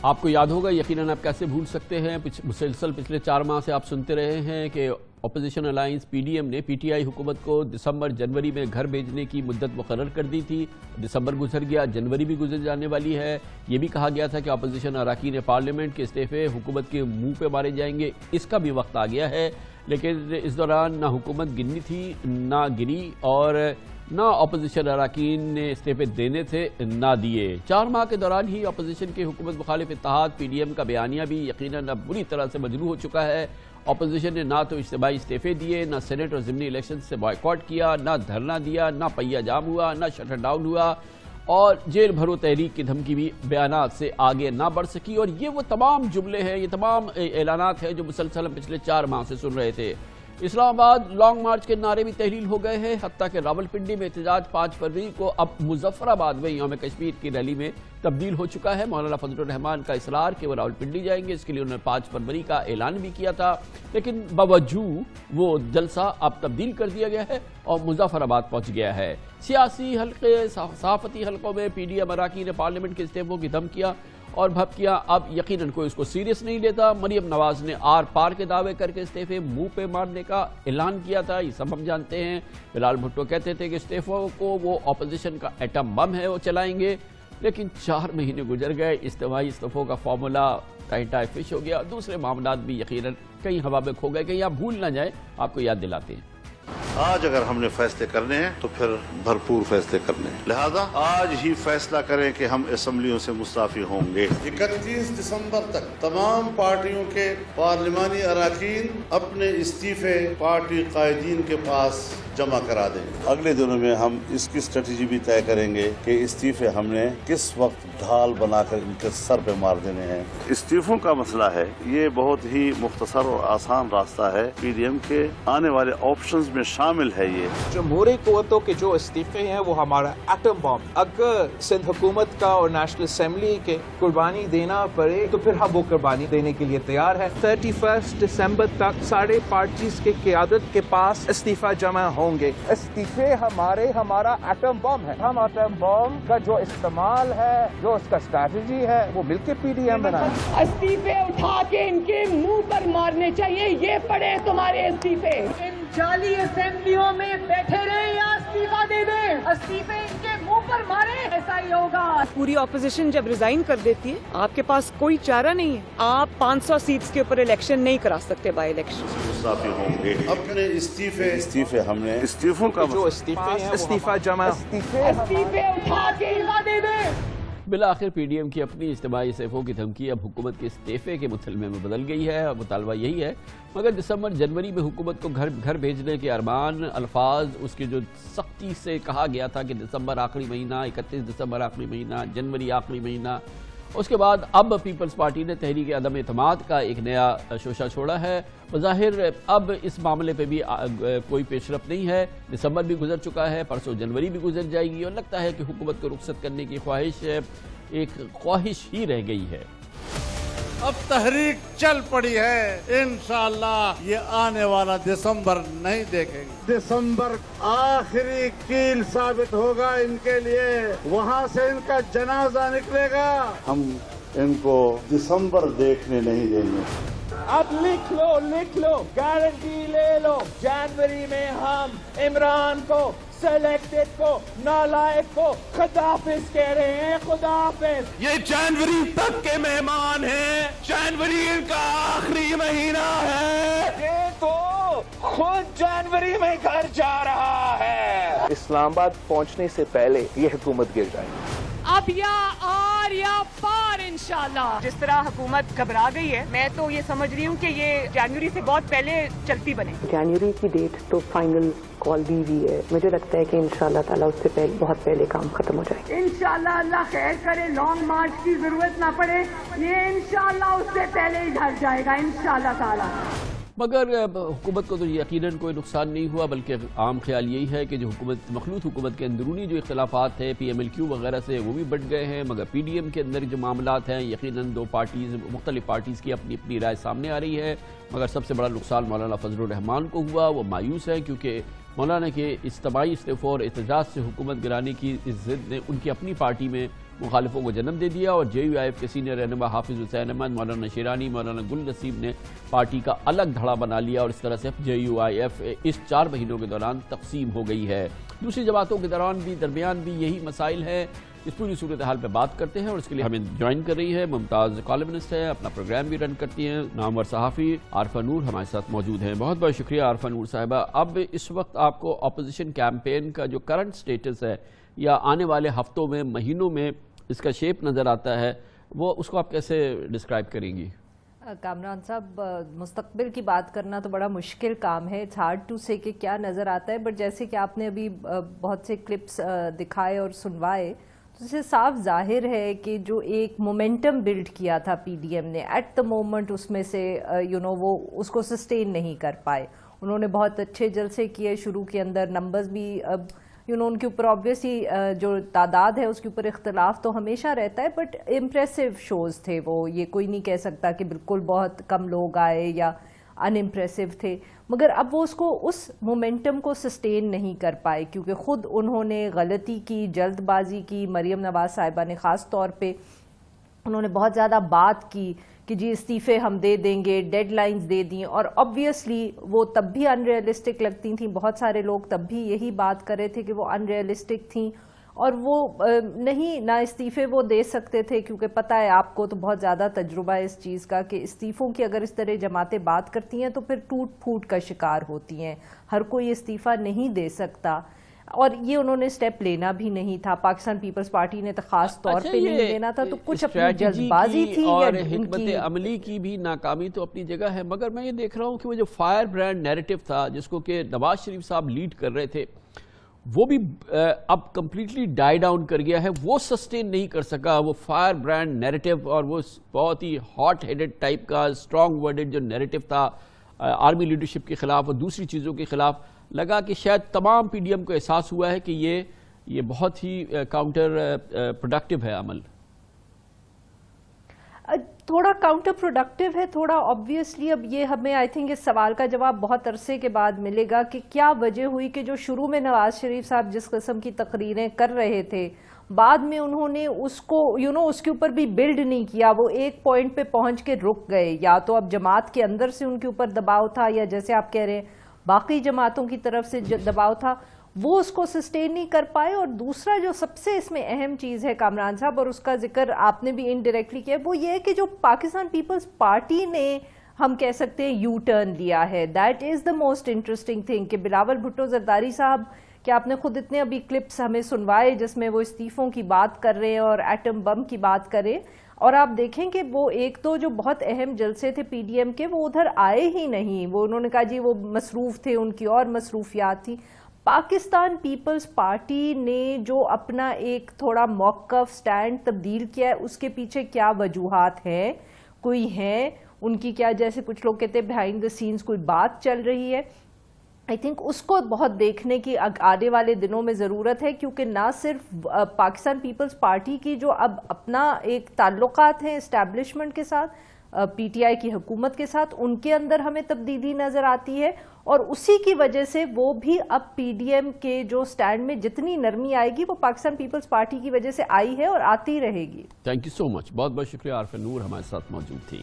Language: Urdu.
آپ کو یاد ہوگا، یقیناً آپ کیسے بھول سکتے ہیں، مسلسل پچھلے 4 ماہ سے آپ سنتے رہے ہیں کہ opposition alliance P D M نے پی ٹی آئی حکومت کو دسمبر جنوری میں گھر بھیجنے کی مدت مقرر کر دی تھی۔ دسمبر گزر گیا، جنوری بھی گزر جانے والی ہے۔ یہ بھی کہا گیا تھا کہ اپوزیشن اراکین پارلیمنٹ کے استعفے حکومت کے منہ پہ مارے جائیں گے، اس کا بھی وقت آ گیا ہے۔ لیکن اس دوران نہ حکومت گرنی تھی، نہ گری، اور نہ اپوزیشن اراکین نے استعفے دینے تھے نہ دیے۔ 4 ماہ کے دوران ہی اپوزیشن کے حکومت مخالف اتحاد پی ڈی ایم کا بیانیہ بھی یقیناً اب بری طرح سے مجروح ہو چکا ہے۔ اپوزیشن نے نہ تو اجتماعی استعفے دیے، نہ سینٹ اور ضمنی الیکشن سے بائیکاٹ کیا، نہ دھرنا دیا، نہ پہیہ جام ہوا، نہ شٹر ڈاؤن ہوا، اور جیل بھرو تحریک کی دھمکی بھی بیانات سے آگے نہ بڑھ سکی۔ اور یہ وہ تمام جملے ہیں، یہ تمام اعلانات ہیں جو مسلسل ہم پچھلے 4 ماہ سے سن رہے تھے۔ اسلام آباد لانگ مارچ کے نعرے بھی تحلیل ہو گئے ہیں، حتیٰ کہ راولپنڈی میں احتجاج 5 فروری کو اب مظفر آباد میں یوم کشمیر کی ریلی میں تبدیل ہو چکا ہے۔ مولانا فضل الرحمان کا اصرار کہ وہ راولپنڈی جائیں گے، اس کے لیے انہوں نے 5 فروری کا اعلان بھی کیا تھا، لیکن باوجود وہ جلسہ اب تبدیل کر دیا گیا ہے اور مظفر آباد پہنچ گیا ہے۔ سیاسی حلقے، صحافتی حلقوں میں پی ڈی ایم اراکین پارلیمنٹ کے استعفوں کی دھمکیاں اور بھبکیاں اب یقیناً کوئی اس کو سیریس نہیں لیتا۔ مریم نواز نے آر پار کے دعوے کر کے استعفے منہ پہ مارنے کا اعلان کیا تھا، یہ سب ہم جانتے ہیں۔ بلال بھٹو کہتے تھے کہ استعفوں کو وہ اپوزیشن کا ایٹم بم ہے، وہ چلائیں گے، لیکن 4 مہینے گزر گئے، اجتماعی استعفوں کا فارمولا ٹائٹا فش ہو گیا، دوسرے معاملات بھی یقیناً کہیں ہوا میں کھو گئے۔ کہیں آپ بھول نہ جائیں، آپ کو یاد دلاتے ہیں۔ آج اگر ہم نے فیصلے کرنے ہیں تو پھر بھرپور فیصلے کرنے ہیں، لہذا آج ہی فیصلہ کریں کہ ہم اسمبلیوں سے مستعفی ہوں گے۔ 31 دسمبر تک تمام پارٹیوں کے پارلیمانی اراکین اپنے استعفے پارٹی قائدین کے پاس جمع کرا دیں۔ اگلے دنوں میں ہم اس کی اسٹریٹجی بھی طے کریں گے کہ استعفے ہم نے کس وقت ڈھال بنا کر ان کے سر پہ مار دینے ہیں۔ استعفوں کا مسئلہ ہے، یہ بہت ہی مختصر اور آسان راستہ ہے، پی ڈی ایم کے آنے والے آپشنز میں شامل ہے۔ یہ جمہوری قوتوں کے جو استعفے ہیں وہ ہمارا ایٹم بم، اگر سندھ حکومت کا اور نیشنل اسمبلی کے قربانی دینا پڑے تو پھر ہم وہ قربانی دینے کے لیے تیار ہے۔ 31 دسمبر تک سارے پارٹیز کے قیادت کے پاس استعفا جمع ہوں گے۔ استعفے ہمارا ایٹم بم ہے، ہم ایٹم بم کا جو استعمال ہے، جو اس کا اسٹریٹجی ہے، وہ مل کے پی ڈی ایم بنائیں۔ استعفے اٹھا کے ان کے منہ پر مارنے چاہیے، یہ پڑے تمہارے استعفے۔ ان جعلی اسمبلیوں میں بیٹھے رہے یا استعفا دے دیں، استعفے ان کے منہ پر مارے، ایسا ہی ہوگا۔ پوری اپوزیشن جب ریزائن کر دیتی ہے، آپ کے پاس کوئی چارہ نہیں ہے، آپ 500 سیٹس کے اوپر الیکشن نہیں کرا سکتے، بائی الیکشن۔ مستعفی ہوں گے، اپنے استعفے ہم نے استعفوں کا جو استعفے ہیں استعفا جمع استعفے اٹھا کے دے دیں۔ بالآخر پی ڈی ایم کی اپنی اجتماعی استعفوں کی دھمکی اب حکومت کے استعفے کے متلمے میں بدل گئی ہے، مطالبہ یہی ہے، مگر دسمبر جنوری میں حکومت کو گھر بھیجنے کے ارمان، الفاظ اس کے جو سختی سے کہا گیا تھا کہ دسمبر آخری مہینہ، 31 دسمبر آخری مہینہ، جنوری آخری مہینہ، اس کے بعد اب پیپلز پارٹی نے تحریک عدم اعتماد کا ایک نیا شوشہ چھوڑا ہے۔ بظاہر اب اس معاملے پہ بھی کوئی پیش رفت نہیں ہے، دسمبر بھی گزر چکا ہے، پرسوں جنوری بھی گزر جائے گی، اور لگتا ہے کہ حکومت کو رخصت کرنے کی خواہش ایک خواہش ہی رہ گئی ہے۔ اب تحریک چل پڑی ہے، انشاءاللہ یہ آنے والا دسمبر نہیں دیکھیں گے۔ دسمبر آخری کیل ثابت ہوگا ان کے لیے، وہاں سے ان کا جنازہ نکلے گا۔ ہم ان کو دسمبر دیکھنے نہیں دیں گے۔ اب لکھ لو، گارنٹی لے لو، جنوری میں ہم عمران کو، سلیکٹڈ کو، نالائق کو خداحافظ کہہ رہے ہیں، خداحافظ۔ یہ جنوری تک کے مہمان ہیں، جنوری ان کا آخری مہینہ ہے۔ یہ تو خود جنوری میں گھر جا رہا ہے۔ اسلام آباد پہنچنے سے پہلے یہ حکومت گر جائے گی۔ اب یا آر یا پار انشاءاللہ۔ جس طرح حکومت گھبرا گئی ہے، میں تو یہ سمجھ رہی ہوں کہ یہ جنوری سے بہت پہلے چلتی بنے۔ جنوری کی ڈیٹ تو فائنل کال دی ہوئی ہے، مجھے لگتا ہے کہ انشاءاللہ تعالیٰ اس سے پہلے بہت پہلے کام ختم ہو جائے گا۔ انشاءاللہ اللہ خیر کرے، لانگ مارچ کی ضرورت نہ پڑے، یہ انشاءاللہ اس سے پہلے ہی گھر جائے گا انشاءاللہ تعالیٰ۔ مگر حکومت کو تو یقیناً کوئی نقصان نہیں ہوا، بلکہ عام خیال یہی ہے کہ جو مخلوط حکومت کے اندرونی جو اختلافات ہیں پی ایم ایل کیو وغیرہ سے، وہ بھی بڑھ گئے ہیں، مگر پی ڈی ایم کے اندر جو معاملات ہیں یقیناً مختلف پارٹیز کی اپنی اپنی رائے سامنے آ رہی ہے، مگر سب سے بڑا نقصان مولانا فضل الرحمان کو ہوا۔ وہ مایوس ہے کیونکہ مولانا کے اجتماعی استعفوں اور احتجاج سے حکومت گرانے کی ضد نے ان کی اپنی پارٹی میں مخالفوں کو جنم دے دیا اور JUIF کے سینئر رہنما حافظ حسین احمد، مولانا شیرانی، مولانا گل نصیب نے پارٹی کا الگ دھڑا بنا لیا اور اس طرح سے JUIF اس 4 مہینوں کے دوران تقسیم ہو گئی ہے۔ دوسری جماعتوں کے درمیان بھی یہی مسائل ہیں۔ اس پوری صورتحال پہ بات کرتے ہیں اور اس کے لیے ہمیں جوائن کر رہی ہے ممتاز کالمنسٹ ہے، اپنا پروگرام بھی رن کرتی ہیں، نامور صحافی عارفہ نور ہمارے ساتھ موجود ہیں۔ بہت بہت شکریہ عارفہ نور صاحبہ۔ اب اس وقت آپ کو اپوزیشن کیمپین کا جو کرنٹ سٹیٹس ہے یا آنے والے ہفتوں میں مہینوں میں اس کا شیپ نظر آتا ہے، وہ اس کو آپ کیسے ڈسکرائب کریں گی؟ کامران صاحب، مستقبل کی بات کرنا تو بڑا مشکل کام ہے، اٹس ہارڈ ٹو سے کہ کیا نظر آتا ہے، بٹ جیسے کہ آپ نے ابھی بہت سے کلپس دکھائے اور سنوائے تو اسے صاف ظاہر ہے کہ جو ایک مومنٹم بلڈ کیا تھا PDM نے ایٹ دا مومنٹ اس میں سے وہ اس کو سسٹین نہیں کر پائے۔ انہوں نے بہت اچھے جلسے کیے شروع کے اندر، نمبرز بھی ان کے اوپر آبویسلی جو تعداد ہے اس کے اوپر اختلاف تو ہمیشہ رہتا ہے، بٹ امپریسو شوز تھے وہ، یہ کوئی نہیں کہہ سکتا کہ بالکل بہت کم لوگ آئے یا ان امپریسو تھے، مگر اب وہ اس مومنٹم کو سسٹین نہیں کر پائے کیونکہ خود انہوں نے غلطی کی، جلد بازی کی۔ مریم نواز صاحبہ نے خاص طور پہ انہوں نے بہت زیادہ بات کی کہ جی استعفے ہم دے دیں گے، ڈیڈ لائنز دے دیں، اور آبویسلی وہ تب بھی ان ریئلسٹک لگتی تھیں، بہت سارے لوگ تب بھی یہی بات کر رہے تھے کہ وہ ان ریئلسٹک تھیں اور وہ نہیں نہ استعفے وہ دے سکتے تھے کیونکہ پتہ ہے آپ کو تو بہت زیادہ تجربہ ہے اس چیز کا کہ استعفوں کی اگر اس طرح جماعتیں بات کرتی ہیں تو پھر ٹوٹ پھوٹ کا شکار ہوتی ہیں، ہر کوئی استعفیٰ نہیں دے سکتا، اور یہ انہوں نے سٹیپ لینا بھی نہیں تھا۔ پاکستان پیپلز پارٹی نے تو خاص طور پہ نہیں لینا تھا، تو کچھ اپنی جلد بازی تھی اور حکمت عملی کی بھی ناکامی تو اپنی جگہ ہے، مگر میں یہ دیکھ رہا ہوں کہ وہ جو فائر برانڈ نیریٹو تھا جس کو کہ نواز شریف صاحب لیڈ کر رہے تھے، وہ بھی اب کمپلیٹلی ڈائی ڈاؤن کر گیا ہے، وہ سسٹین نہیں کر سکا وہ فائر برانڈ نیریٹو، اور وہ بہت ہی ہاٹ ہیڈڈ ٹائپ کا اسٹرانگ ورڈڈ جو نیریٹو تھا آرمی لیڈرشپ کے خلاف اور دوسری چیزوں کے خلاف، لگا کہ شاید تمام PDM کو احساس ہوا ہے کہ یہ بہت ہی کاؤنٹر پروڈکٹیو ہے عمل، تھوڑا کاؤنٹر پروڈکٹیو ہے، تھوڑا آبویسلی اب یہ ہمیں آئی تھنک اس سوال کا جواب بہت عرصے کے بعد ملے گا کہ کیا وجہ ہوئی کہ جو شروع میں نواز شریف صاحب جس قسم کی تقریریں کر رہے تھے بعد میں انہوں نے اس کو اس کے اوپر بھی بلڈ نہیں کیا، وہ ایک پوائنٹ پہ پہنچ کے رک گئے، یا تو اب جماعت کے اندر سے ان کے اوپر دباؤ تھا یا جیسے آپ کہہ رہے ہیں باقی جماعتوں کی طرف سے دباؤ تھا، وہ اس کو سسٹین نہیں کر پائے۔ اور دوسرا جو سب سے اس میں اہم چیز ہے کامران صاحب، اور اس کا ذکر آپ نے بھی انڈائریکٹلی کیا، وہ یہ ہے کہ جو پاکستان پیپلز پارٹی نے ہم کہہ سکتے ہیں یو ٹرن لیا ہے، that is the most interesting thing, کہ بلاول بھٹو زرداری صاحب کہ آپ نے خود اتنے ابھی کلپس ہمیں سنوائے جس میں وہ استعفوں کی بات کر رہے ہیں اور ایٹم بم کی بات کریں، اور آپ دیکھیں کہ وہ ایک تو جو بہت اہم جلسے تھے PDM کے وہ ادھر آئے ہی نہیں، وہ انہوں نے کہا جی وہ مصروف تھے، ان کی اور مصروفیات تھی۔ پاکستان پیپلز پارٹی نے جو اپنا ایک تھوڑا موقف سٹینڈ تبدیل کیا ہے، اس کے پیچھے کیا وجوہات ہیں، کوئی ہیں ان کی، کیا جیسے کچھ لوگ کہتے ہیں بیہائنڈ دا سینز کوئی بات چل رہی ہے، آئی تھنک اس کو بہت دیکھنے کی آنے والے دنوں میں ضرورت ہے، کیونکہ نہ صرف پاکستان پیپلز پارٹی کی جو اب اپنا ایک تعلقات ہیں اسٹیبلشمنٹ کے ساتھ، PTI کی حکومت کے ساتھ، ان کے اندر ہمیں تبدیلی نظر آتی ہے، اور اسی کی وجہ سے وہ بھی اب PDM کے جو سٹینڈ میں جتنی نرمی آئے گی وہ پاکستان پیپلز پارٹی کی وجہ سے آئی ہے اور آتی رہے گی۔ تھینک یو سو مچ، بہت بہت شکریہ عارفہ نور ہمارے ساتھ موجود تھی۔